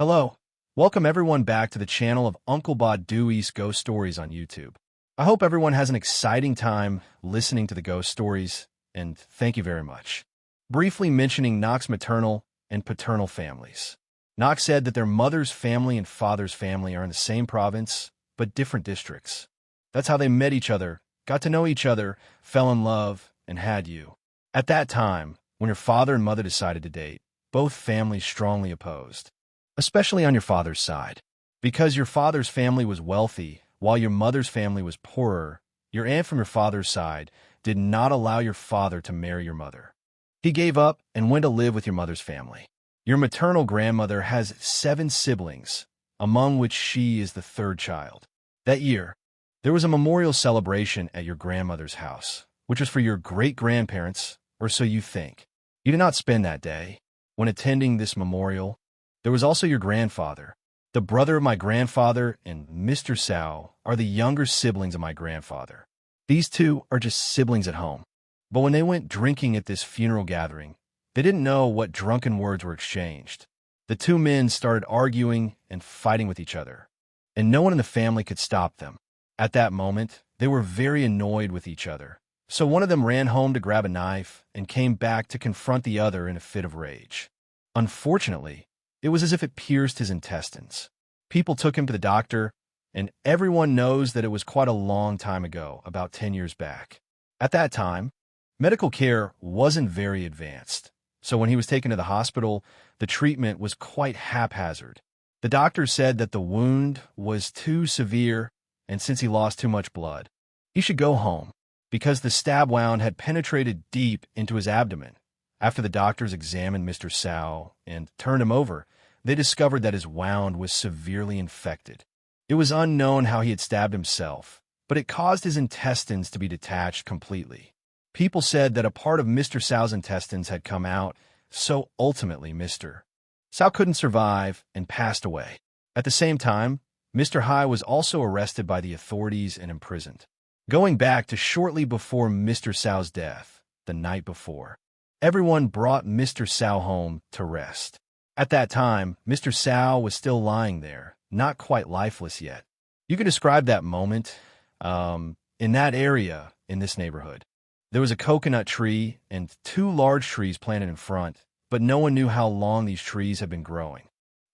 Hello. Welcome everyone back to the channel of Uncle Dewey's Ghost Stories on YouTube. I hope everyone has an exciting time listening to the ghost stories, and thank you very much. Briefly mentioning Knox's maternal and paternal families. Knox said that their mother's family and father's family are in the same province, but different districts. That's how they met each other, got to know each other, fell in love, and had you. At that time, when your father and mother decided to date, both families strongly opposed. Especially on your father's side. Because your father's family was wealthy, while your mother's family was poorer, your aunt from your father's side did not allow your father to marry your mother. He gave up and went to live with your mother's family. Your maternal grandmother has 7 siblings, among which she is the 3rd child. That year, there was a memorial celebration at your grandmother's house, which was for your great-grandparents, or so you think. You did not spend that day. When attending this memorial, there was also your grandfather. The brother of my grandfather and Mr. Sow are the younger siblings of my grandfather. These two are just siblings at home. But when they went drinking at this funeral gathering, they didn't know what drunken words were exchanged. The 2 men started arguing and fighting with each other, and no one in the family could stop them. At that moment, they were very annoyed with each other. So one of them ran home to grab a knife and came back to confront the other in a fit of rage. Unfortunately, it was as if it pierced his intestines. People took him to the doctor, and everyone knows that it was quite a long time ago, about 10 years back. At that time, medical care wasn't very advanced, so when he was taken to the hospital, the treatment was quite haphazard. The doctor said that the wound was too severe, and since he lost too much blood, he should go home, because the stab wound had penetrated deep into his abdomen. After the doctors examined Mr. Sow and turned him over, they discovered that his wound was severely infected. It was unknown how he had stabbed himself, but it caused his intestines to be detached completely. People said that a part of Mr. Sow's intestines had come out, so ultimately Mr. Sow couldn't survive and passed away. At the same time, Mr. High was also arrested by the authorities and imprisoned. Going back to shortly before Mr. Sow's death, the night before, everyone brought Mr. Sow home to rest. At that time, Mr. Sow was still lying there, not quite lifeless yet. You could describe that moment in that area in this neighborhood. There was a coconut tree and 2 large trees planted in front, but no one knew how long these trees had been growing.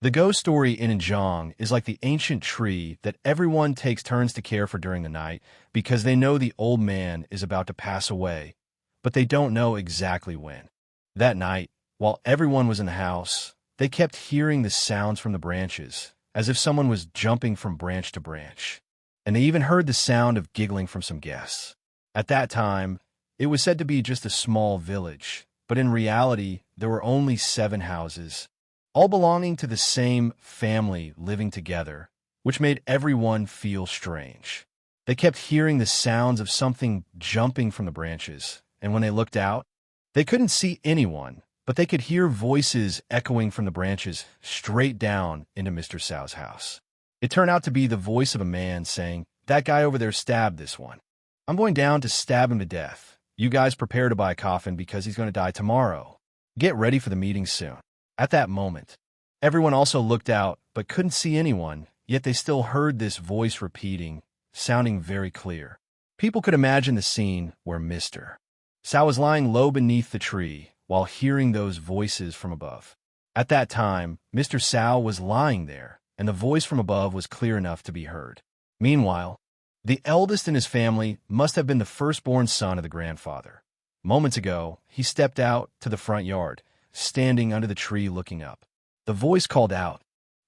The ghost story in Njong is like the ancient tree that everyone takes turns to care for during the night because they know the old man is about to pass away, but they don't know exactly when. That night, while everyone was in the house, they kept hearing the sounds from the branches, as if someone was jumping from branch to branch. And they even heard the sound of giggling from some guests. At that time, it was said to be just a small village, but in reality, there were only 7 houses, all belonging to the same family living together, which made everyone feel strange. They kept hearing the sounds of something jumping from the branches, and when they looked out, they couldn't see anyone, but they could hear voices echoing from the branches straight down into Mr. Sow's house. It turned out to be the voice of a man saying, "That guy over there stabbed this one. I'm going down to stab him to death. You guys prepare to buy a coffin because he's going to die tomorrow. Get ready for the meeting soon." At that moment, everyone also looked out but couldn't see anyone, yet they still heard this voice repeating, sounding very clear. People could imagine the scene where Mr. Sow was lying low beneath the tree, while hearing those voices from above. At that time, Mr. Sow was lying there, and the voice from above was clear enough to be heard. Meanwhile, the eldest in his family must have been the firstborn son of the grandfather. Moments ago, he stepped out to the front yard, standing under the tree looking up. The voice called out,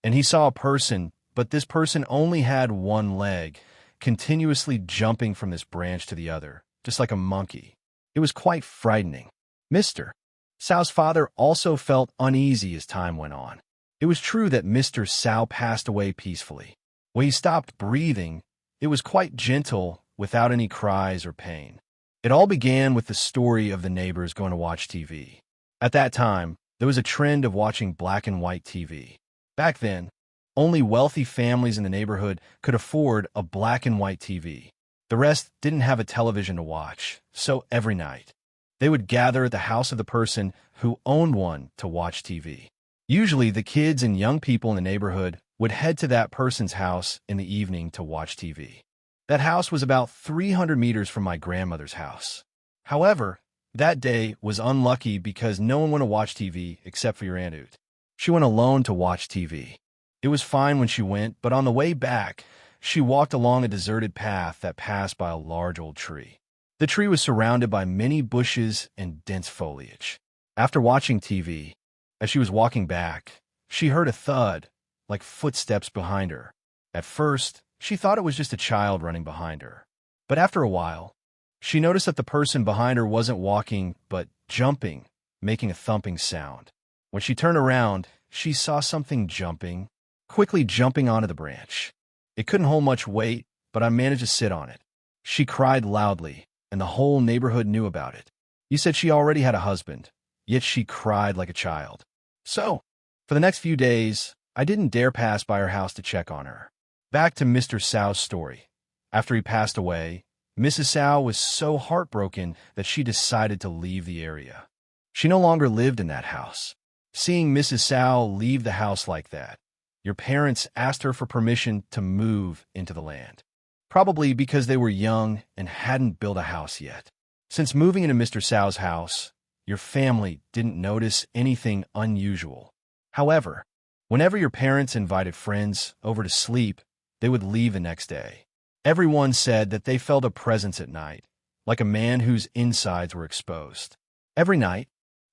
and he saw a person, but this person only had 1 leg, continuously jumping from this branch to the other, just like a monkey. It was quite frightening. Mr. Sow's father also felt uneasy as time went on. It was true that Mr. Sow passed away peacefully. When he stopped breathing, it was quite gentle, without any cries or pain. It all began with the story of the neighbors going to watch TV. At that time, there was a trend of watching black and white TV. Back then, only wealthy families in the neighborhood could afford a black and white TV. The rest didn't have a television to watch, so every night, they would gather at the house of the person who owned one to watch TV. Usually, the kids and young people in the neighborhood would head to that person's house in the evening to watch TV. That house was about 300 meters from my grandmother's house. However, that day was unlucky because no one went to watch TV except for your Aunt Oot. She went alone to watch TV. It was fine when she went, but on the way back, she walked along a deserted path that passed by a large old tree. The tree was surrounded by many bushes and dense foliage. After watching TV, as she was walking back, she heard a thud, like footsteps behind her. At first, she thought it was just a child running behind her. But after a while, she noticed that the person behind her wasn't walking, but jumping, making a thumping sound. When she turned around, she saw something quickly jumping onto the branch. It couldn't hold much weight, but I managed to sit on it. She cried loudly, and the whole neighborhood knew about it. You said she already had a husband, yet she cried like a child. So, for the next few days, I didn't dare pass by her house to check on her. Back to Mr. Sow's story. After he passed away, Mrs. Sow was so heartbroken that she decided to leave the area. She no longer lived in that house. Seeing Mrs. Sow leave the house like that, your parents asked her for permission to move into the land, probably because they were young and hadn't built a house yet. Since moving into Mr. Sow's house, your family didn't notice anything unusual. However, whenever your parents invited friends over to sleep, they would leave the next day. Everyone said that they felt a presence at night, like a man whose insides were exposed. Every night,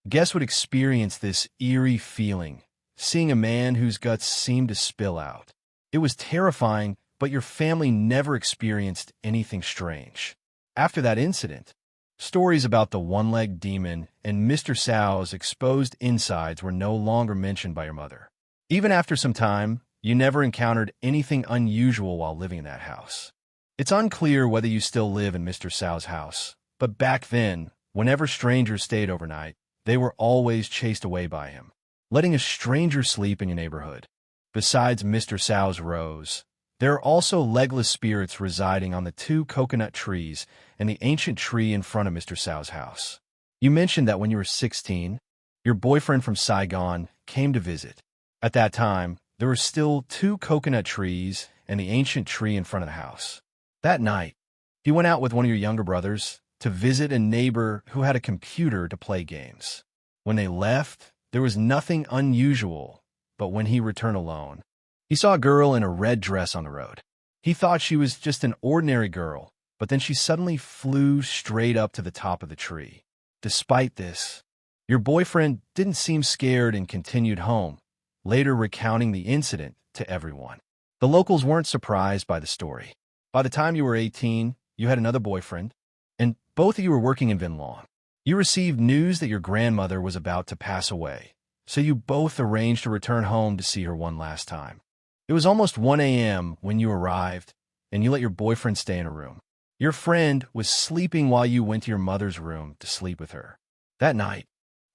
guests would experience this eerie feeling, seeing a man whose guts seemed to spill out. It was terrifying, but your family never experienced anything strange. After that incident, stories about the one-legged demon and Mr. Sow's exposed insides were no longer mentioned by your mother. Even after some time, you never encountered anything unusual while living in that house. It's unclear whether you still live in Mr. Sow's house, but back then, whenever strangers stayed overnight, they were always chased away by him. Letting a stranger sleep in your neighborhood. Besides Mr. Sow's rose, there are also legless spirits residing on the 2 coconut trees and the ancient tree in front of Mr. Sow's house. You mentioned that when you were 16, your boyfriend from Saigon came to visit. At that time, there were still 2 coconut trees and the ancient tree in front of the house. That night, he went out with one of your younger brothers to visit a neighbor who had a computer to play games. When they left, there was nothing unusual, but when he returned alone, he saw a girl in a red dress on the road. He thought she was just an ordinary girl, but then she suddenly flew straight up to the top of the tree. Despite this, your boyfriend didn't seem scared and continued home, later recounting the incident to everyone. The locals weren't surprised by the story. By the time you were 18, you had another boyfriend, and both of you were working in Vinlong. You received news that your grandmother was about to pass away, so you both arranged to return home to see her one last time. It was almost 1 a.m. when you arrived, and you let your boyfriend stay in a room. Your friend was sleeping while you went to your mother's room to sleep with her. That night,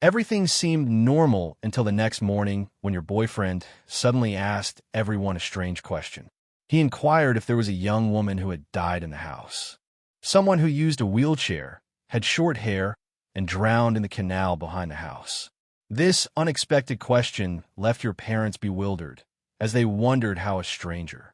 everything seemed normal until the next morning when your boyfriend suddenly asked everyone a strange question. He inquired if there was a young woman who had died in the house. Someone who used a wheelchair, had short hair, and drowned in the canal behind the house. This unexpected question left your parents bewildered, as they wondered how a stranger,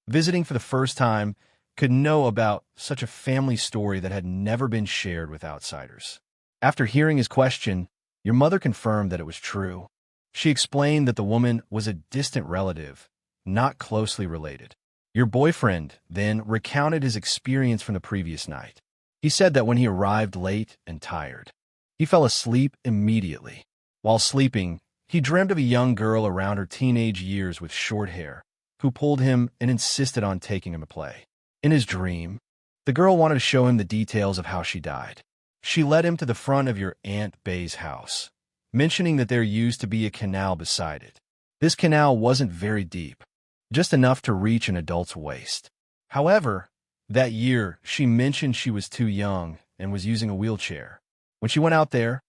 visiting for the first time, could know about such a family story that had never been shared with outsiders. After hearing his question, your mother confirmed that it was true. She explained that the woman was a distant relative, not closely related. Your boyfriend then recounted his experience from the previous night. He said that when he arrived late and tired, he fell asleep immediately. While sleeping, he dreamed of a young girl around her teenage years with short hair, who pulled him and insisted on taking him to play. In his dream, the girl wanted to show him the details of how she died. She led him to the front of your Aunt Bay's house, mentioning that there used to be a canal beside it. This canal wasn't very deep, just enough to reach an adult's waist. However, that year, she mentioned she was too young and was using a wheelchair. When she went out there,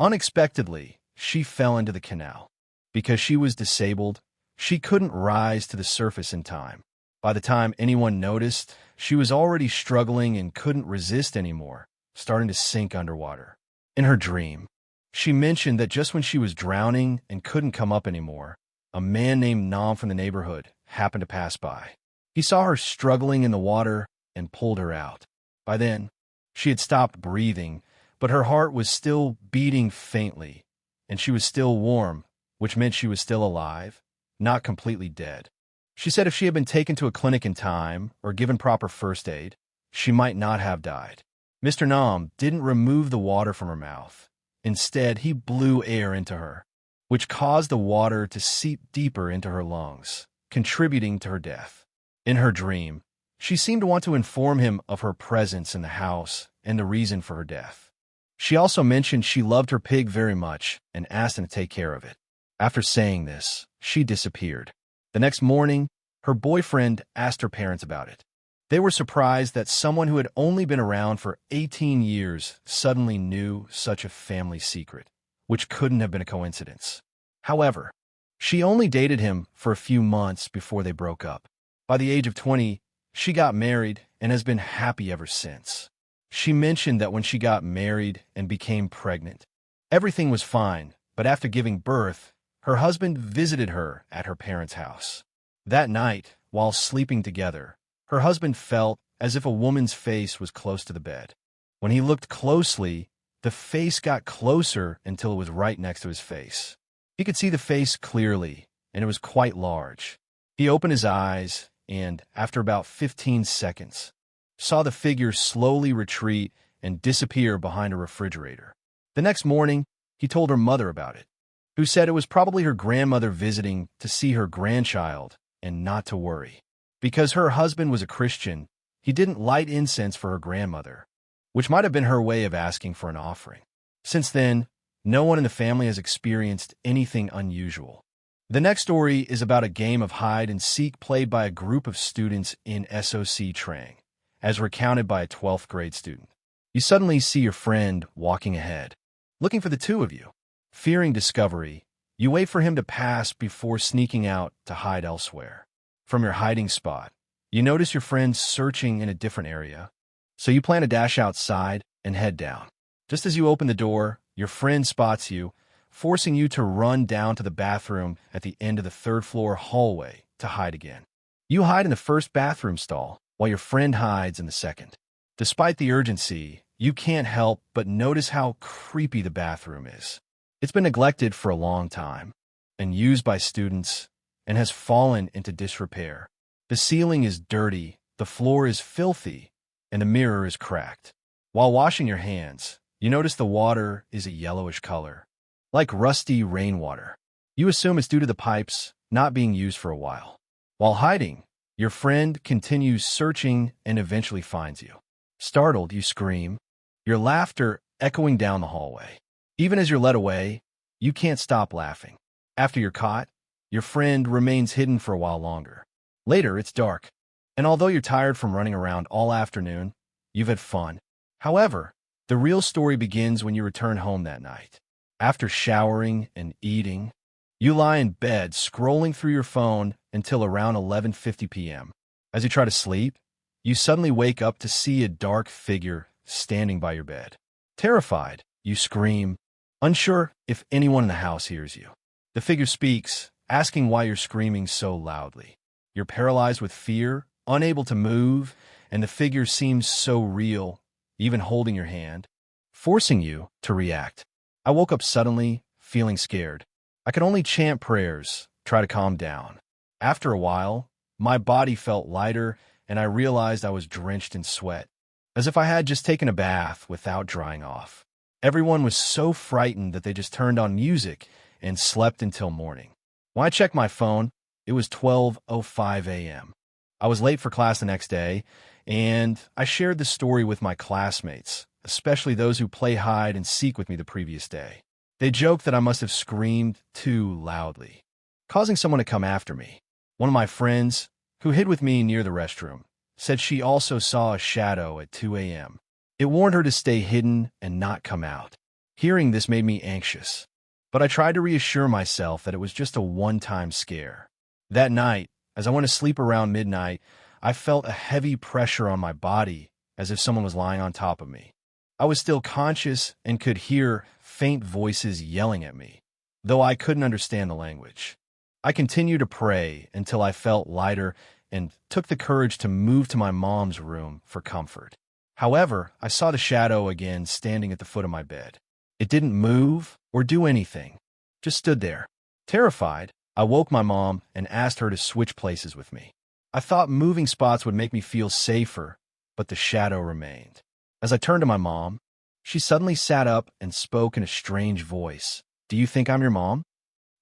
unexpectedly, she fell into the canal. Because she was disabled, she couldn't rise to the surface in time. By the time anyone noticed, she was already struggling and couldn't resist anymore, starting to sink underwater. In her dream, She mentioned that just when she was drowning and couldn't come up anymore, a man named Nam from the neighborhood happened to pass by. He saw her struggling in the water and pulled her out. By then, she had stopped breathing, but her heart was still beating faintly, and she was still warm, which meant she was still alive, not completely dead. She said if she had been taken to a clinic in time or given proper first aid, she might not have died. Mr. Nam didn't remove the water from her mouth. Instead, he blew air into her, which caused the water to seep deeper into her lungs, contributing to her death. In her dream, she seemed to want to inform him of her presence in the house and the reason for her death. She also mentioned she loved her pig very much and asked him to take care of it. After saying this, she disappeared. The next morning, her boyfriend asked her parents about it. They were surprised that someone who had only been around for 18 years suddenly knew such a family secret, which couldn't have been a coincidence. However, she only dated him for a few months before they broke up. By the age of 20, she got married and has been happy ever since. She mentioned that when she got married and became pregnant, everything was fine, but after giving birth, her husband visited her at her parents' house. That night, while sleeping together, her husband felt as if a woman's face was close to the bed. When he looked closely, the face got closer until it was right next to his face. He could see the face clearly, and it was quite large. He opened his eyes and, after about 15 seconds, saw the figure slowly retreat and disappear behind a refrigerator. The next morning, he told her mother about it, who said it was probably her grandmother visiting to see her grandchild and not to worry. Because her husband was a Christian, he didn't light incense for her grandmother, which might have been her way of asking for an offering. Since then, no one in the family has experienced anything unusual. The next story is about a game of hide and seek played by a group of students in SOC Trang, as recounted by a 12th grade student. You suddenly see your friend walking ahead, looking for the two of you. Fearing discovery, you wait for him to pass before sneaking out to hide elsewhere. From your hiding spot, you notice your friend searching in a different area, so you plan to dash outside and head down. Just as you open the door, your friend spots you, forcing you to run down to the bathroom at the end of the third-floor hallway to hide again. You hide in the first bathroom stall, while your friend hides in the second. Despite the urgency, you can't help but notice how creepy the bathroom is. It's been neglected for a long time and used by students and has fallen into disrepair. The ceiling is dirty, the floor is filthy, and the mirror is cracked. While washing your hands, you notice the water is a yellowish color, like rusty rainwater. You assume it's due to the pipes not being used for a while. While hiding, your friend continues searching and eventually finds you. Startled, you scream, your laughter echoing down the hallway. Even as you're led away, you can't stop laughing. After you're caught, your friend remains hidden for a while longer. Later, it's dark, and although you're tired from running around all afternoon, you've had fun. However, the real story begins when you return home that night. After showering and eating, you lie in bed scrolling through your phone until around 11:50 p.m. As you try to sleep, you suddenly wake up to see a dark figure standing by your bed. Terrified, you scream, unsure if anyone in the house hears you. The figure speaks, asking why you're screaming so loudly. You're paralyzed with fear, unable to move, and the figure seems so real, even holding your hand, forcing you to react. I woke up suddenly, feeling scared. I could only chant prayers, try to calm down. After a while, my body felt lighter, and I realized I was drenched in sweat, as if I had just taken a bath without drying off. Everyone was so frightened that they just turned on music and slept until morning. When I checked my phone, it was 12:05 a.m. I was late for class the next day, and I shared the story with my classmates, especially those who play hide and seek with me the previous day. They joked that I must have screamed too loudly, causing someone to come after me. One of my friends, who hid with me near the restroom, said she also saw a shadow at 2 a.m. It warned her to stay hidden and not come out. Hearing this made me anxious, but I tried to reassure myself that it was just a one-time scare. That night, as I went to sleep around midnight, I felt a heavy pressure on my body, as if someone was lying on top of me. I was still conscious and could hear faint voices yelling at me, though I couldn't understand the language. I continued to pray until I felt lighter and took the courage to move to my mom's room for comfort. However, I saw the shadow again standing at the foot of my bed. It didn't move or do anything, just stood there. Terrified, I woke my mom and asked her to switch places with me. I thought moving spots would make me feel safer, but the shadow remained. As I turned to my mom, she suddenly sat up and spoke in a strange voice. "Do you think I'm your mom?"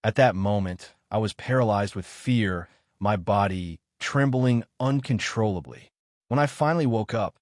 At that moment, I was paralyzed with fear, my body trembling uncontrollably. When I finally woke up,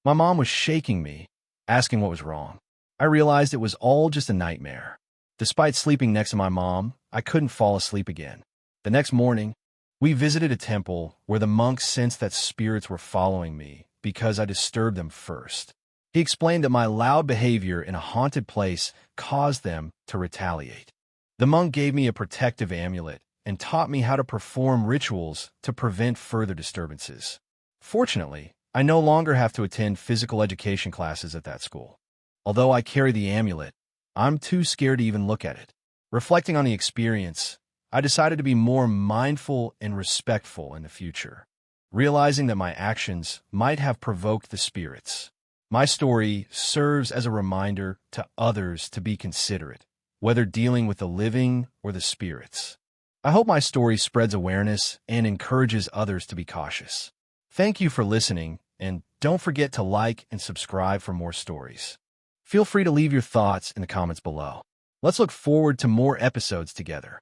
my mom was shaking me, asking what was wrong. I realized it was all just a nightmare. Despite sleeping next to my mom, I couldn't fall asleep again. The next morning, we visited a temple where the monks sensed that spirits were following me because I disturbed them first. He explained that my loud behavior in a haunted place caused them to retaliate. The monk gave me a protective amulet and taught me how to perform rituals to prevent further disturbances. Fortunately, I no longer have to attend physical education classes at that school. Although I carry the amulet, I'm too scared to even look at it. Reflecting on the experience, I decided to be more mindful and respectful in the future, realizing that my actions might have provoked the spirits. My story serves as a reminder to others to be considerate, whether dealing with the living or the spirits. I hope my story spreads awareness and encourages others to be cautious. Thank you for listening, and don't forget to like and subscribe for more stories. Feel free to leave your thoughts in the comments below. Let's look forward to more episodes together.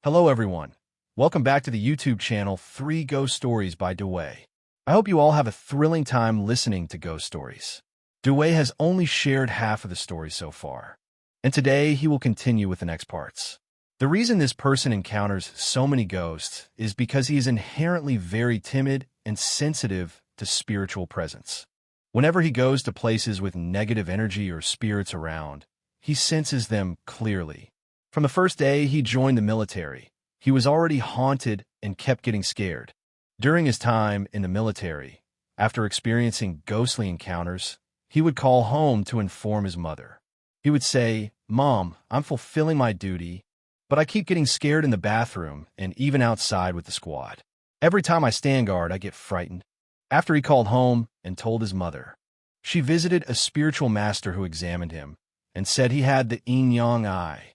Hello everyone. Welcome back to the YouTube channel 3 Ghost Stories by Duy. I hope you all have a thrilling time listening to ghost stories. Duy has only shared half of the story so far, and today he will continue with the next parts. The reason this person encounters so many ghosts is because he is inherently very timid and sensitive to spiritual presence. Whenever he goes to places with negative energy or spirits around, he senses them clearly. From the first day he joined the military, he was already haunted and kept getting scared. During his time in the military, after experiencing ghostly encounters, he would call home to inform his mother. He would say, "Mom, I'm fulfilling my duty, but I keep getting scared in the bathroom and even outside with the squad. Every time I stand guard, I get frightened." After he called home and told his mother, she visited a spiritual master who examined him and said he had the yin-yang eye.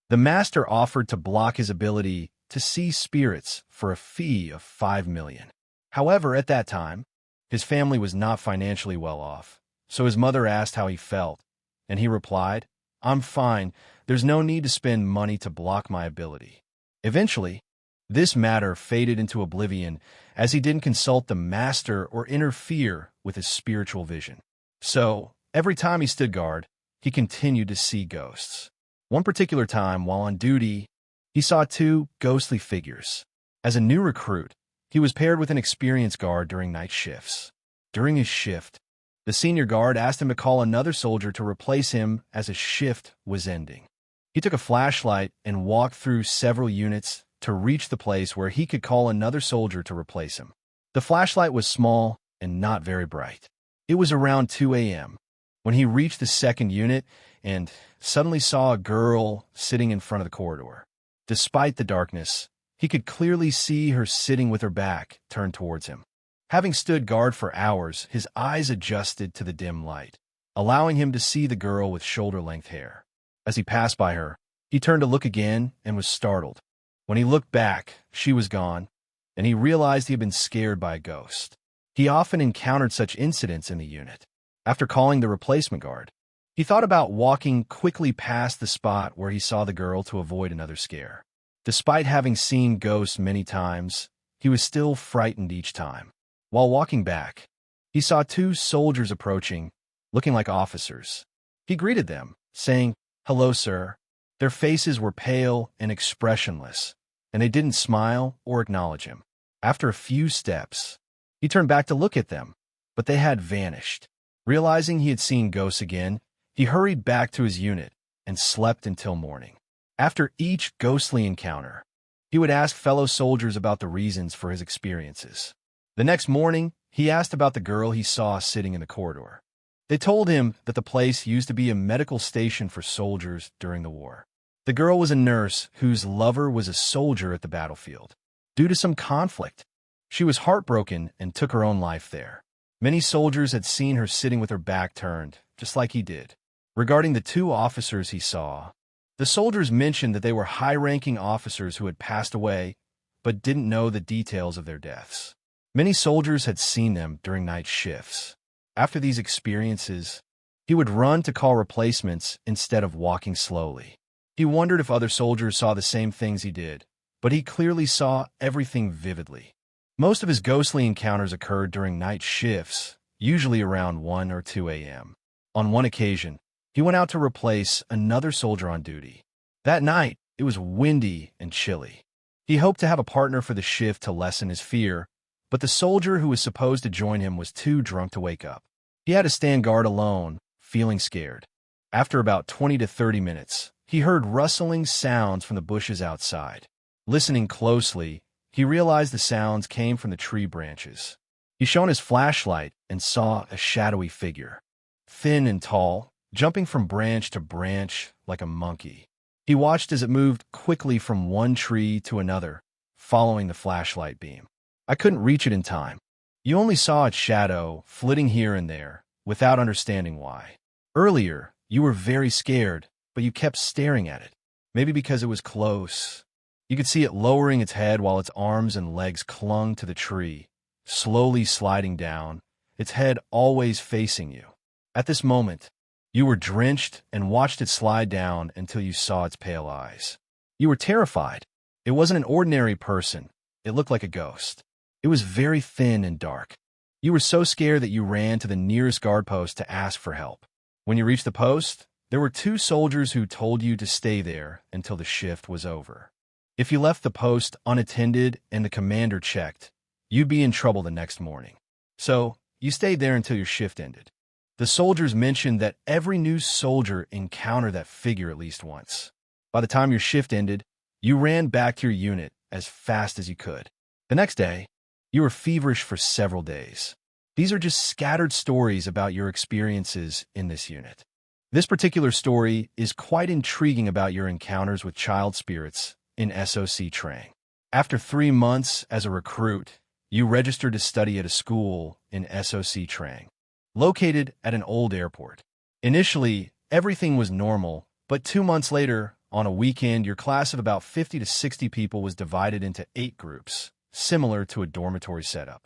The master offered to block his ability to see spirits for a fee of 5 million. However, at that time, his family was not financially well off, so his mother asked how he felt, and he replied, "I'm fine. There's no need to spend money to block my ability." Eventually, this matter faded into oblivion as he didn't consult the master or interfere with his spiritual vision. So, every time he stood guard, he continued to see ghosts. One particular time, while on duty, he saw 2 ghostly figures. As a new recruit, he was paired with an experienced guard during night shifts. During his shift, the senior guard asked him to call another soldier to replace him as his shift was ending. He took a flashlight and walked through several units to reach the place where he could call another soldier to replace him. The flashlight was small and not very bright. It was around 2 a.m. when he reached the second unit and suddenly saw a girl sitting in front of the corridor. Despite the darkness, he could clearly see her sitting with her back turned towards him. Having stood guard for hours, his eyes adjusted to the dim light, allowing him to see the girl with shoulder-length hair. As he passed by her, he turned to look again and was startled. When he looked back, she was gone, and he realized he had been scared by a ghost. He often encountered such incidents in the unit. After calling the replacement guard, he thought about walking quickly past the spot where he saw the girl to avoid another scare. Despite having seen ghosts many times, he was still frightened each time. While walking back, he saw 2 soldiers approaching, looking like officers. He greeted them, saying, "Hello, sir." Their faces were pale and expressionless, and they didn't smile or acknowledge him. After a few steps, he turned back to look at them, but they had vanished. Realizing he had seen ghosts again, he hurried back to his unit and slept until morning. After each ghostly encounter, he would ask fellow soldiers about the reasons for his experiences. The next morning, he asked about the girl he saw sitting in the corridor. They told him that the place used to be a medical station for soldiers during the war. The girl was a nurse whose lover was a soldier at the battlefield. Due to some conflict, she was heartbroken and took her own life there. Many soldiers had seen her sitting with her back turned, just like he did. Regarding the two officers he saw, the soldiers mentioned that they were high-ranking officers who had passed away but didn't know the details of their deaths. Many soldiers had seen them during night shifts. After these experiences, he would run to call replacements instead of walking slowly. He wondered if other soldiers saw the same things he did, but he clearly saw everything vividly. Most of his ghostly encounters occurred during night shifts, usually around 1 or 2 a.m. On one occasion, he went out to replace another soldier on duty. That night, it was windy and chilly. He hoped to have a partner for the shift to lessen his fear, but the soldier who was supposed to join him was too drunk to wake up. He had to stand guard alone, feeling scared. After about 20 to 30 minutes, he heard rustling sounds from the bushes outside. Listening closely, he realized the sounds came from the tree branches. He shone his flashlight and saw a shadowy figure, thin and tall, jumping from branch to branch like a monkey. He watched as it moved quickly from one tree to another, following the flashlight beam. I couldn't reach it in time. You only saw its shadow flitting here and there, without understanding why. Earlier, you were very scared, but you kept staring at it. Maybe because it was close. You could see it lowering its head while its arms and legs clung to the tree, slowly sliding down, its head always facing you. At this moment, you were drenched and watched it slide down until you saw its pale eyes. You were terrified. It wasn't an ordinary person. It looked like a ghost. It was very thin and dark. You were so scared that you ran to the nearest guard post to ask for help. When you reached the post, there were two soldiers who told you to stay there until the shift was over. If you left the post unattended and the commander checked, you'd be in trouble the next morning. So, you stayed there until your shift ended. The soldiers mentioned that every new soldier encountered that figure at least once. By the time your shift ended, you ran back to your unit as fast as you could. The next day, you were feverish for several days. These are just scattered stories about your experiences in this unit. This particular story is quite intriguing about your encounters with child spirits in SOC Trang. After 3 months as a recruit, you registered to study at a school in SOC Trang, located at an old airport. Initially, everything was normal, but 2 months later, on a weekend, your class of about 50 to 60 people was divided into 8 groups, similar to a dormitory setup.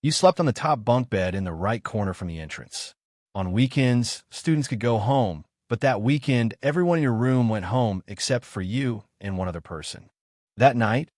You slept on the top bunk bed in the right corner from the entrance. On weekends, students could go home, but that weekend, everyone in your room went home except for you and one other person. That night,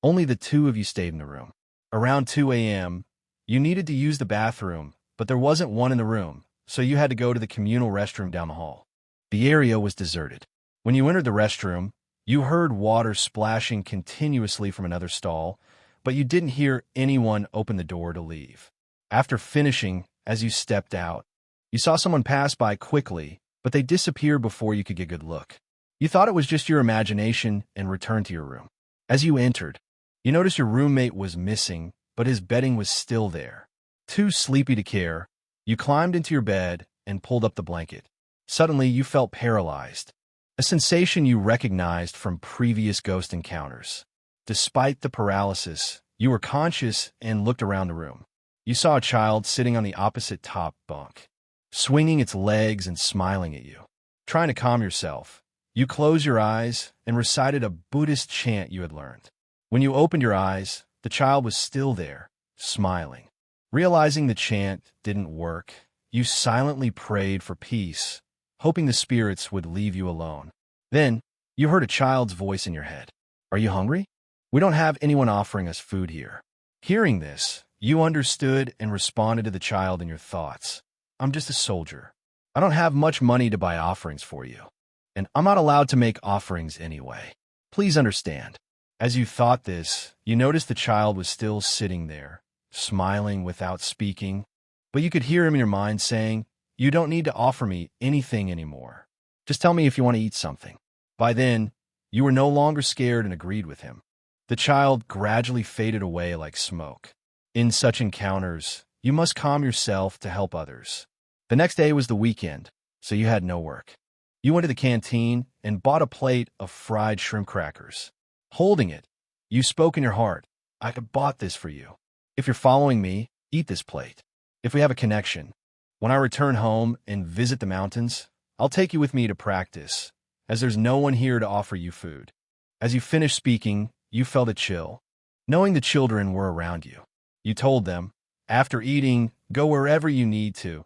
only the 2 of you stayed in the room. Around 2 a.m., you needed to use the bathroom, but there wasn't one in the room, so you had to go to the communal restroom down the hall. The area was deserted. When you entered the restroom, you heard water splashing continuously from another stall, but you didn't hear anyone open the door to leave. After finishing, as you stepped out, you saw someone pass by quickly, but they disappeared before you could get a good look. You thought it was just your imagination and returned to your room. As you entered, you noticed your roommate was missing, but his bedding was still there. Too sleepy to care, you climbed into your bed and pulled up the blanket. Suddenly, you felt paralyzed, a sensation you recognized from previous ghost encounters. Despite the paralysis, you were conscious and looked around the room. You saw a child sitting on the opposite top bunk, swinging its legs and smiling at you. Trying to calm yourself, you closed your eyes and recited a Buddhist chant you had learned. When you opened your eyes, the child was still there, smiling. Realizing the chant didn't work, you silently prayed for peace, hoping the spirits would leave you alone. Then, you heard a child's voice in your head. "Are you hungry? We don't have anyone offering us food here." Hearing this, you understood and responded to the child in your thoughts. "I'm just a soldier. I don't have much money to buy offerings for you, and I'm not allowed to make offerings anyway. Please understand." As you thought this, you noticed the child was still sitting there, smiling without speaking, but you could hear him in your mind saying, "You don't need to offer me anything anymore. Just tell me if you want to eat something." By then, you were no longer scared and agreed with him. The child gradually faded away like smoke. In such encounters, you must calm yourself to help others. The next day was the weekend, so you had no work. You went to the canteen and bought a plate of fried shrimp crackers. Holding it, you spoke in your heart, I have bought this for you. If you're following me, eat this plate. If we have a connection, when I return home and visit the mountains, I'll take you with me to practice, as there's no one here to offer you food. As you finished speaking, you felt a chill, knowing the children were around you. You told them, after eating, go wherever you need to.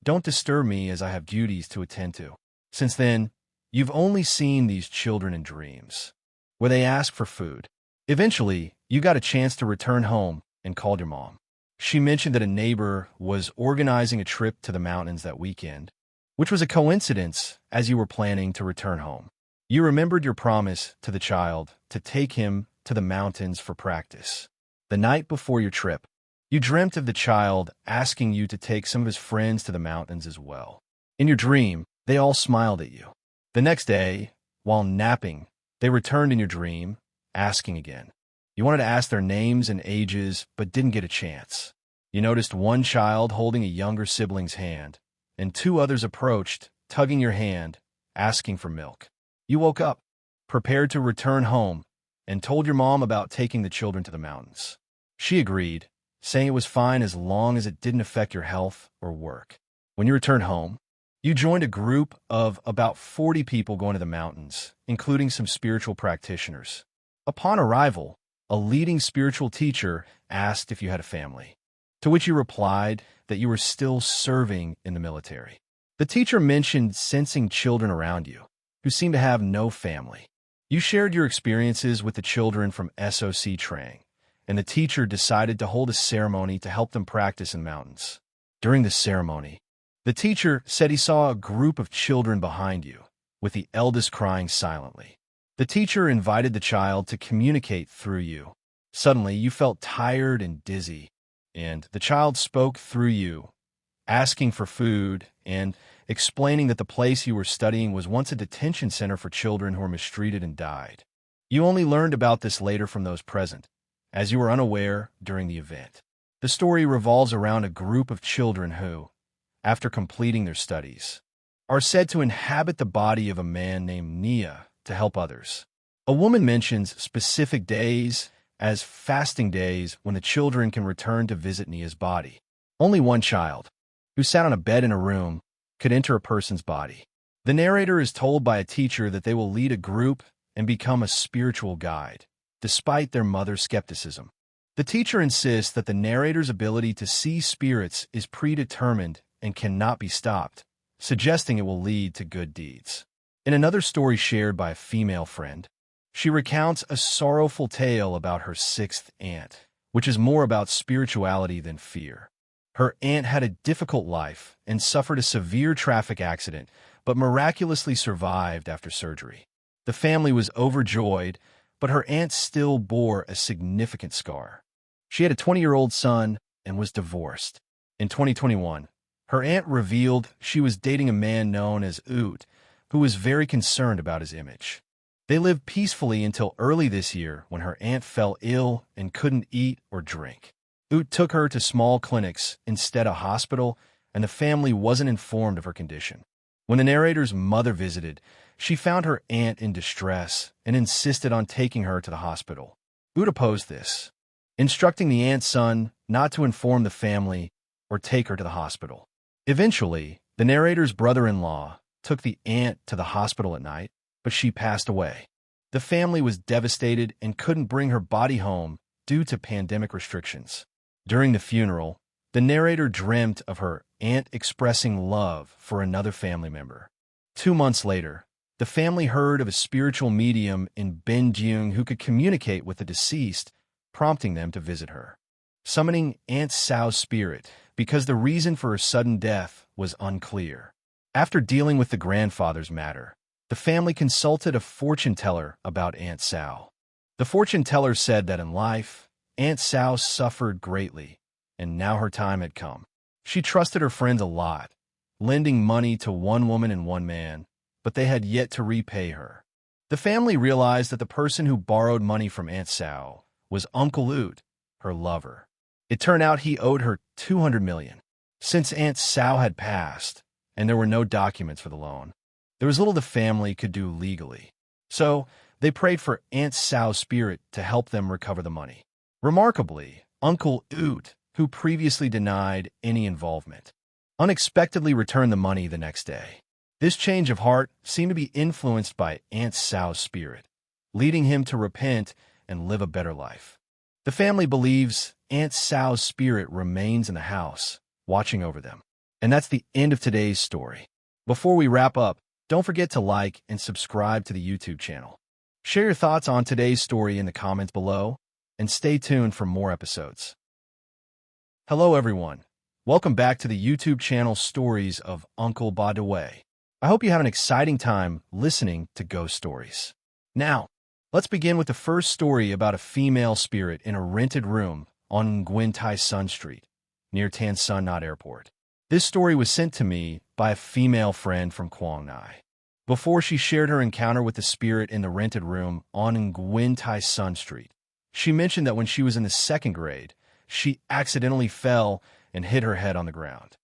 Don't disturb me as I have duties to attend to. Since then, you've only seen these children in dreams, where they ask for food. Eventually, you got a chance to return home and called your mom. She mentioned that a neighbor was organizing a trip to the mountains that weekend, which was a coincidence as you were planning to return home. You remembered your promise to the child to take him to the mountains for practice. The night before your trip, you dreamt of the child asking you to take some of his friends to the mountains as well. In your dream, they all smiled at you. The next day, while napping, they returned in your dream, asking again. You wanted to ask their names and ages, but didn't get a chance. You noticed one child holding a younger sibling's hand, and two others approached, tugging your hand, asking for milk. You woke up, prepared to return home, and told your mom about taking the children to the mountains. She agreed, saying it was fine as long as it didn't affect your health or work. When you returned home, you joined a group of about 40 people going to the mountains, including some spiritual practitioners. Upon arrival, a leading spiritual teacher asked if you had a family, to which you replied that you were still serving in the military. The teacher mentioned sensing children around you who seemed to have no family. You shared your experiences with the children from SOC Trang, and the teacher decided to hold a ceremony to help them practice in the mountains. During the ceremony, the teacher said he saw a group of children behind you, with the eldest crying silently. The teacher invited the child to communicate through you. Suddenly, you felt tired and dizzy, and the child spoke through you, asking for food and explaining that the place you were studying was once a detention center for children who were mistreated and died. You only learned about this later from those present, as you were unaware during the event. The story revolves around a group of children who, after completing their studies, are said to inhabit the body of a man named Nia to help others. A woman mentions specific days as fasting days when the children can return to visit Nia's body. Only one child, who sat on a bed in a room, could enter a person's body. The narrator is told by a teacher that they will lead a group and become a spiritual guide, despite their mother's skepticism. The teacher insists that the narrator's ability to see spirits is predetermined and cannot be stopped, suggesting it will lead to good deeds. In another story shared by a female friend, she recounts a sorrowful tale about her sixth aunt, which is more about spirituality than fear. Her aunt had a difficult life and suffered a severe traffic accident, but miraculously survived after surgery. The family was overjoyed, but her aunt still bore a significant scar. She had a 20-year-old son and was divorced. In 2021, her aunt revealed she was dating a man known as Oot, who was very concerned about his image. They lived peacefully until early this year when her aunt fell ill and couldn't eat or drink. Oot took her to small clinics instead of a hospital, and the family wasn't informed of her condition. When the narrator's mother visited, she found her aunt in distress and insisted on taking her to the hospital. Oot opposed this, instructing the aunt's son not to inform the family or take her to the hospital. Eventually, the narrator's brother-in-law took the aunt to the hospital at night, but she passed away. The family was devastated and couldn't bring her body home due to pandemic restrictions. During the funeral, the narrator dreamt of her aunt expressing love for another family member. 2 months later, the family heard of a spiritual medium in Benjeung who could communicate with the deceased, prompting them to visit her, summoning Aunt Sao's spirit because the reason for her sudden death was unclear. After dealing with the grandfather's matter, the family consulted a fortune teller about Aunt Sao. The fortune teller said that in life, Aunt Sao suffered greatly, and now her time had come. She trusted her friends a lot, lending money to one woman and one man, but they had yet to repay her. The family realized that the person who borrowed money from Aunt Sao was Uncle Oot, her lover. It turned out he owed her 200 million. Since Aunt Sal had passed, and there were no documents for the loan, there was little the family could do legally. So they prayed for Aunt Sal's spirit to help them recover the money. Remarkably, Uncle Oot, who previously denied any involvement, unexpectedly returned the money the next day. This change of heart seemed to be influenced by Aunt Sal's spirit, leading him to repent and live a better life. The family believes Aunt Sal's spirit remains in the house, watching over them. And that's the end of today's story. Before we wrap up, don't forget to like and subscribe to the YouTube channel. Share your thoughts on today's story in the comments below, and stay tuned for more episodes. Hello everyone. Welcome back to the YouTube channel Stories of Uncle Badaway. I hope you had an exciting time listening to ghost stories. Now, let's begin with the first story about a female spirit in a rented room on Nguyen Tai Son Street, near Tan Son Nhut Airport. This story was sent to me by a female friend from Quang Nai. Before she shared her encounter with the spirit in the rented room on Nguyen Tai Son Street, she mentioned that when she was in the 2nd grade, she accidentally fell and hit her head on the ground.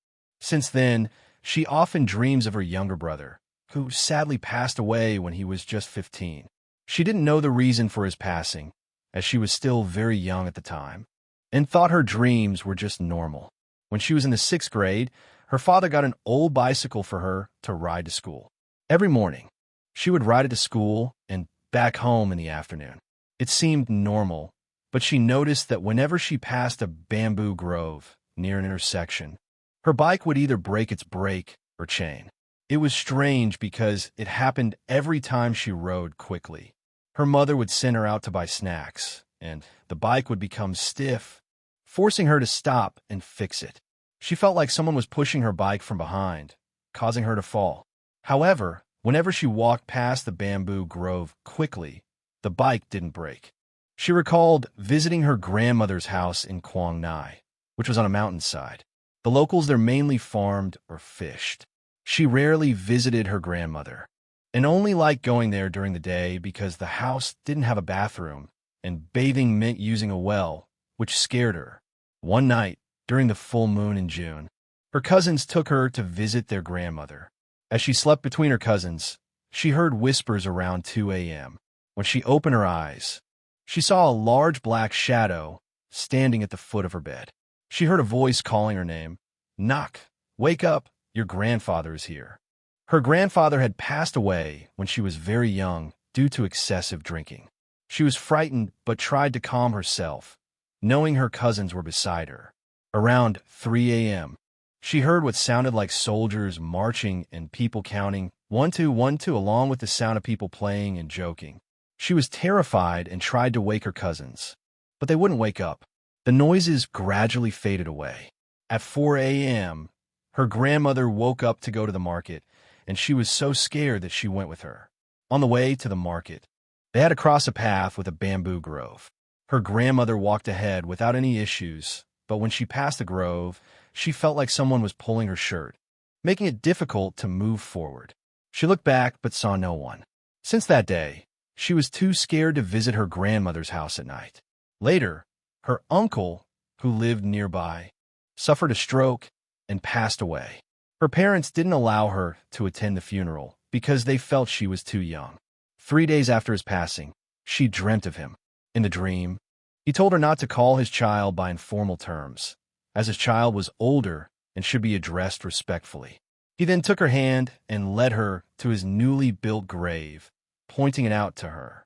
Since then, she often dreams of her younger brother, who sadly passed away when he was just 15. She didn't know the reason for his passing, as she was still very young at the time, and thought her dreams were just normal. When she was in the 6th grade, her father got an old bicycle for her to ride to school. Every morning, she would ride it to school and back home in the afternoon. It seemed normal, but she noticed that whenever she passed a bamboo grove near an intersection, her bike would either break its brake or chain. It was strange because it happened every time she rode quickly. Her mother would send her out to buy snacks, and the bike would become stiff, forcing her to stop and fix it. She felt like someone was pushing her bike from behind, causing her to fall. However, whenever she walked past the bamboo grove quickly, the bike didn't break. She recalled visiting her grandmother's house in Quang Nai, which was on a mountainside. The locals there mainly farmed or fished. She rarely visited her grandmother, and only liked going there during the day because the house didn't have a bathroom, and bathing meant using a well, which scared her. One night, during the full moon in June, her cousins took her to visit their grandmother. As she slept between her cousins, she heard whispers around 2 a.m. When she opened her eyes, she saw a large black shadow standing at the foot of her bed. She heard a voice calling her name. "Knock! Wake up! Your grandfather is here." Her grandfather had passed away when she was very young due to excessive drinking. She was frightened but tried to calm herself, knowing her cousins were beside her. Around 3 a.m., she heard what sounded like soldiers marching and people counting 1 2 1 2 along with the sound of people playing and joking. She was terrified and tried to wake her cousins, but they wouldn't wake up. The noises gradually faded away. At 4 a.m., her grandmother woke up to go to the market, and she was so scared that she went with her. On the way to the market, they had to cross a path with a bamboo grove. Her grandmother walked ahead without any issues, but when she passed the grove, she felt like someone was pulling her shirt, making it difficult to move forward. She looked back but saw no one. Since that day, she was too scared to visit her grandmother's house at night. Later, her uncle, who lived nearby, suffered a stroke and passed away. Her parents didn't allow her to attend the funeral because they felt she was too young. 3 days after his passing, she dreamt of him. In the dream, he told her not to call his child by informal terms, as his child was older and should be addressed respectfully. He then took her hand and led her to his newly built grave, pointing it out to her.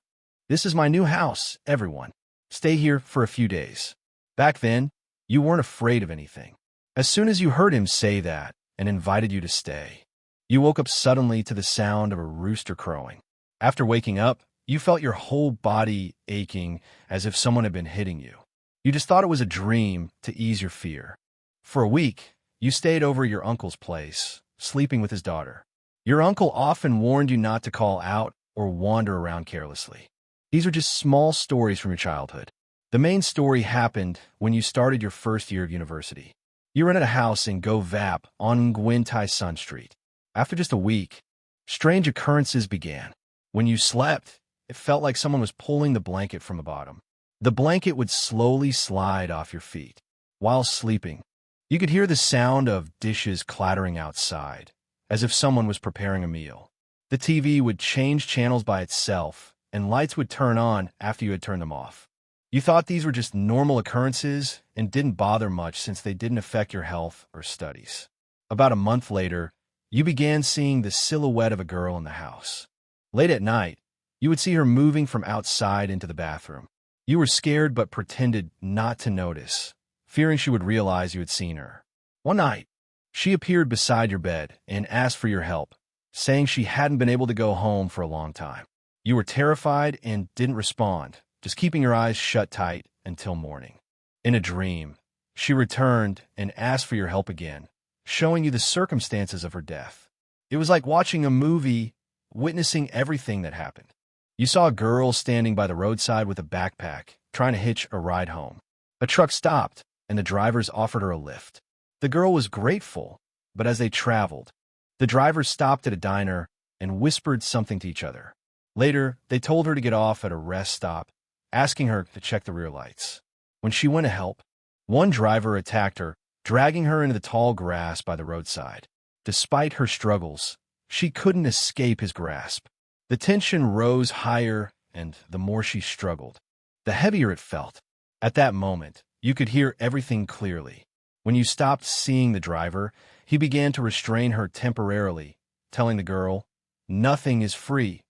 "This is my new house, everyone. Stay here for a few days." Back then, you weren't afraid of anything. As soon as you heard him say that and invited you to stay, you woke up suddenly to the sound of a rooster crowing. After waking up, you felt your whole body aching as if someone had been hitting you. You just thought it was a dream to ease your fear. For a week, you stayed over at your uncle's place, sleeping with his daughter. Your uncle often warned you not to call out or wander around carelessly. These are just small stories from your childhood. The main story happened when you started your first year of university. You rented a house in Go Vap on Nguyen Tai Son Street. After just a week, strange occurrences began. When you slept, it felt like someone was pulling the blanket from the bottom. The blanket would slowly slide off your feet. While sleeping, You could hear the sound of dishes clattering outside, as if someone was preparing a meal. The TV would change channels by itself, and lights would turn on after you had turned them off. You thought these were just normal occurrences and didn't bother much since they didn't affect your health or studies. About a month later, you began seeing the silhouette of a girl in the house. Late at night, you would see her moving from outside into the bathroom. You were scared but pretended not to notice, fearing she would realize you had seen her. One night, she appeared beside your bed and asked for your help, saying she hadn't been able to go home for a long time. You were terrified and didn't respond, just keeping your eyes shut tight until morning. In a dream, she returned and asked for your help again, showing you the circumstances of her death. It was like watching a movie, witnessing everything that happened. You saw a girl standing by the roadside with a backpack, trying to hitch a ride home. A truck stopped, and the drivers offered her a lift. The girl was grateful, but as they traveled, the drivers stopped at a diner and whispered something to each other. Later, they told her to get off at a rest stop, asking her to check the rear lights. When she went to help, one driver attacked her, dragging her into the tall grass by the roadside. Despite her struggles, she couldn't escape his grasp. The tension rose higher, and the more she struggled, the heavier it felt. At that moment, you could hear everything clearly. When you stopped seeing the driver, he began to restrain her temporarily, telling the girl, "Nothing is free,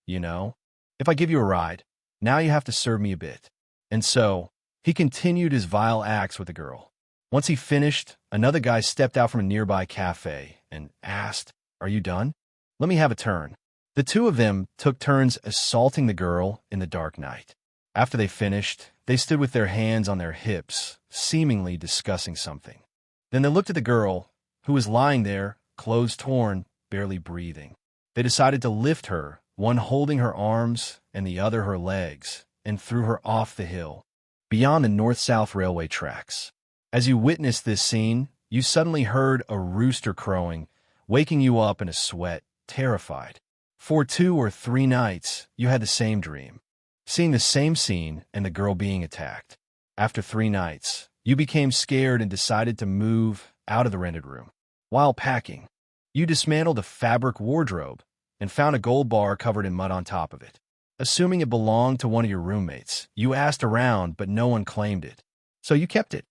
you know? If I give you a ride, now you have to serve me a bit." And so, he continued his vile acts with the girl. Once he finished, another guy stepped out from a nearby cafe and asked, "Are you done? Let me have a turn." The two of them took turns assaulting the girl in the dark night. After they finished, they stood with their hands on their hips, seemingly discussing something. Then they looked at the girl, who was lying there, clothes torn, barely breathing. They decided to lift her, one holding her arms and the other her legs, and threw her off the hill, beyond the north-south railway tracks. As you witnessed this scene, you suddenly heard a rooster crowing, waking you up in a sweat, terrified. For 2 or 3 nights, you had the same dream, seeing the same scene and the girl being attacked. After 3 nights, you became scared and decided to move out of the rented room. While packing, you dismantled a fabric wardrobe and found a gold bar covered in mud on top of it. Assuming it belonged to one of your roommates, you asked around, but no one claimed it, so you kept it.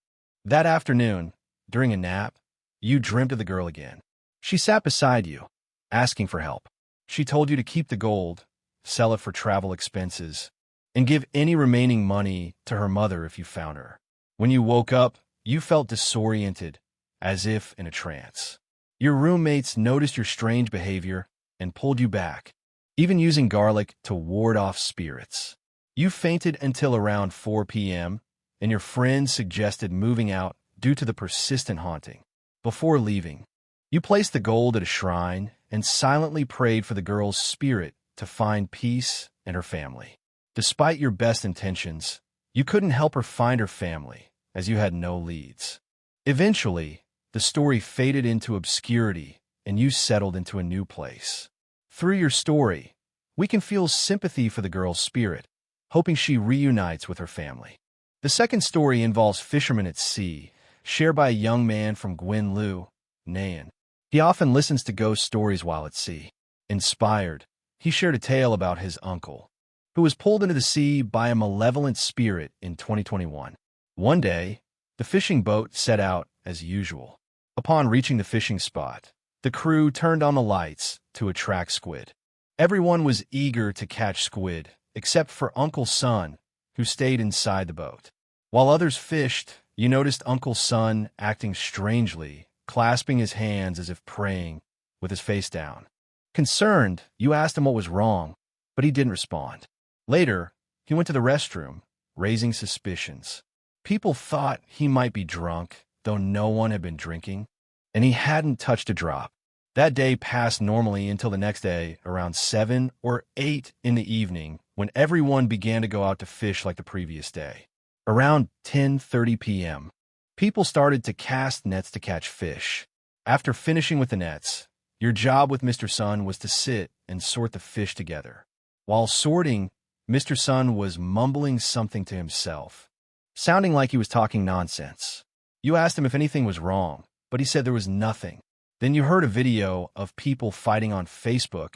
That afternoon, during a nap, you dreamt of the girl again. She sat beside you, asking for help. She told you to keep the gold, sell it for travel expenses, and give any remaining money to her mother if you found her. When you woke up, you felt disoriented, as if in a trance. Your roommates noticed your strange behavior and pulled you back, even using garlic to ward off spirits. You fainted until around 4 p.m., and your friends suggested moving out due to the persistent haunting. Before leaving, you placed the gold at a shrine and silently prayed for the girl's spirit to find peace and her family. Despite your best intentions, you couldn't help her find her family, as you had no leads. Eventually, the story faded into obscurity, and you settled into a new place. Through your story, we can feel sympathy for the girl's spirit, hoping she reunites with her family. The second story involves fishermen at sea, shared by a young man from Gwynlu, Nayan. He often listens to ghost stories while at sea. Inspired, he shared a tale about his uncle, who was pulled into the sea by a malevolent spirit in 2021. One day, the fishing boat set out as usual. Upon reaching the fishing spot, the crew turned on the lights to attract squid. Everyone was eager to catch squid, except for Uncle Sun, who stayed inside the boat. While others fished, you noticed Uncle Sun acting strangely, clasping his hands as if praying, with his face down. Concerned, you asked him what was wrong, but he didn't respond. Later, he went to the restroom, raising suspicions. People thought he might be drunk, though no one had been drinking, and he hadn't touched a drop. That day passed normally until the next day, around 7 or 8 in the evening, when everyone began to go out to fish like the previous day. Around 10:30 p.m., people started to cast nets to catch fish. After finishing with the nets, your job with Mr. Sun was to sit and sort the fish together. While sorting, Mr. Sun was mumbling something to himself, sounding like he was talking nonsense. You asked him if anything was wrong, but he said there was nothing. Then you heard a video of people fighting on Facebook,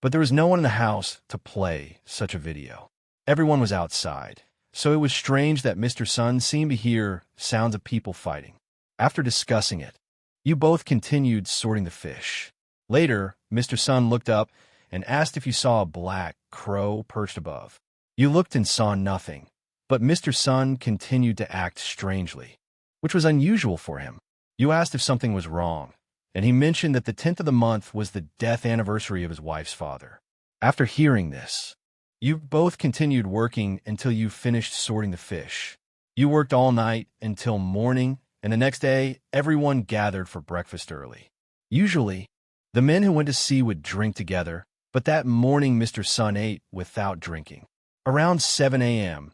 but there was no one in the house to play such a video. Everyone was outside, so it was strange that Mr. Sun seemed to hear sounds of people fighting. After discussing it, you both continued sorting the fish. Later, Mr. Sun looked up and asked if you saw a black crow perched above. You looked and saw nothing, but Mr. Sun continued to act strangely, which was unusual for him. You asked if something was wrong, and he mentioned that the 10th of the month was the death anniversary of his wife's father. After hearing this, you both continued working until you finished sorting the fish. You worked all night until morning, and the next day, everyone gathered for breakfast early. Usually, the men who went to sea would drink together, but that morning Mr. Sun ate without drinking. Around 7 a.m.,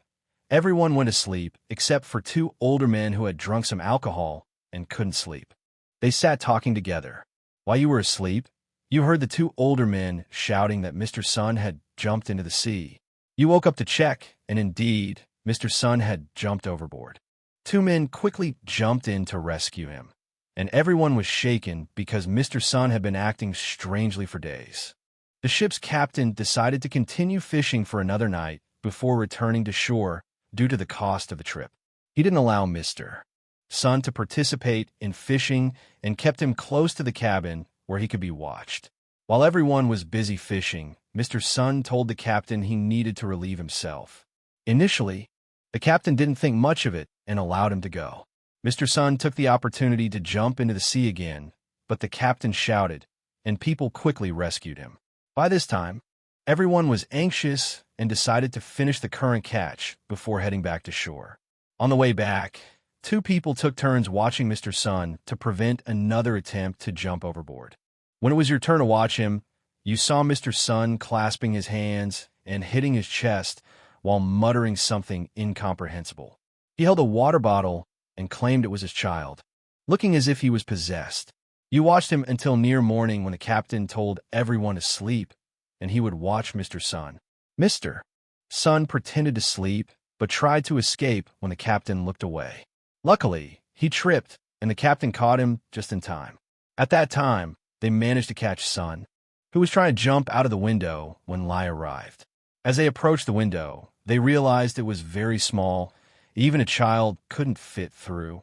everyone went to sleep except for two older men who had drunk some alcohol and couldn't sleep. They sat talking together. While you were asleep, you heard the two older men shouting that Mr. Sun had jumped into the sea. You woke up to check, and indeed, Mr. Sun had jumped overboard. Two men quickly jumped in to rescue him, and everyone was shaken because Mr. Sun had been acting strangely for days. The ship's captain decided to continue fishing for another night before returning to shore due to the cost of the trip. He didn't allow Mr. Sun to participate in fishing and kept him close to the cabin where he could be watched. While everyone was busy fishing, Mr. Sun told the captain he needed to relieve himself. Initially, the captain didn't think much of it and allowed him to go. Mr. Sun took the opportunity to jump into the sea again, but the captain shouted, and people quickly rescued him. By this time, everyone was anxious and decided to finish the current catch before heading back to shore. On the way back, two people took turns watching Mr. Sun to prevent another attempt to jump overboard. When it was your turn to watch him, you saw Mr. Sun clasping his hands and hitting his chest while muttering something incomprehensible. He held a water bottle and claimed it was his child, looking as if he was possessed. You watched him until near morning when the captain told everyone to sleep, and he would watch Mr. Sun. Mr. Sun pretended to sleep, but tried to escape when the captain looked away. Luckily, he tripped, and the captain caught him just in time. At that time, they managed to catch Sun, who was trying to jump out of the window when Lai arrived. As they approached the window, they realized it was very small. Even a child couldn't fit through,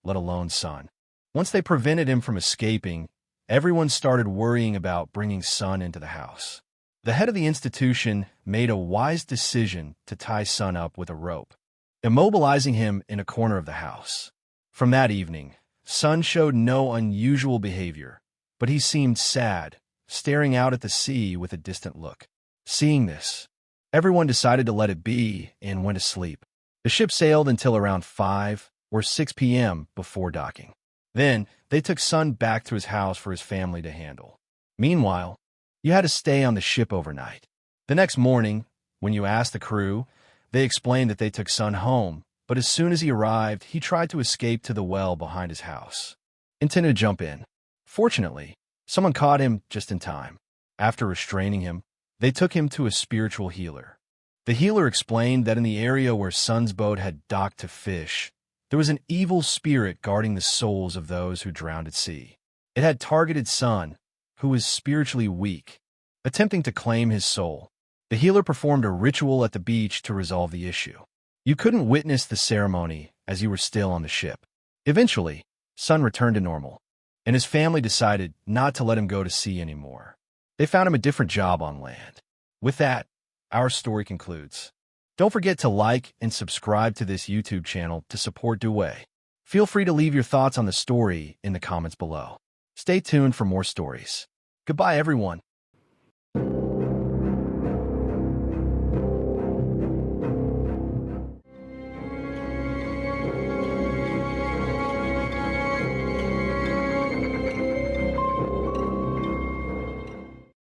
let alone Sun. Once they prevented him from escaping, everyone started worrying about bringing Sun into the house. The head of the institution made a wise decision to tie Sun up with a rope, immobilizing him in a corner of the house. From that evening, Sun showed no unusual behavior, but he seemed sad, staring out at the sea with a distant look. Seeing this, everyone decided to let it be and went to sleep. The ship sailed until around 5 or 6 p.m. before docking. Then, they took Sun back to his house for his family to handle. Meanwhile, you had to stay on the ship overnight. The next morning, when you asked the crew, they explained that they took Sun home, but as soon as he arrived, he tried to escape to the well behind his house, intending to jump in. Fortunately, someone caught him just in time. After restraining him, they took him to a spiritual healer. The healer explained that in the area where Sun's boat had docked to fish, there was an evil spirit guarding the souls of those who drowned at sea. It had targeted Sun, who was spiritually weak, attempting to claim his soul. The healer performed a ritual at the beach to resolve the issue. You couldn't witness the ceremony as you were still on the ship. Eventually, Sun returned to normal, and his family decided not to let him go to sea anymore. They found him a different job on land. With that, our story concludes. Don't forget to like and subscribe to this YouTube channel to support Duway. Feel free to leave your thoughts on the story in the comments below. Stay tuned for more stories. Goodbye, everyone.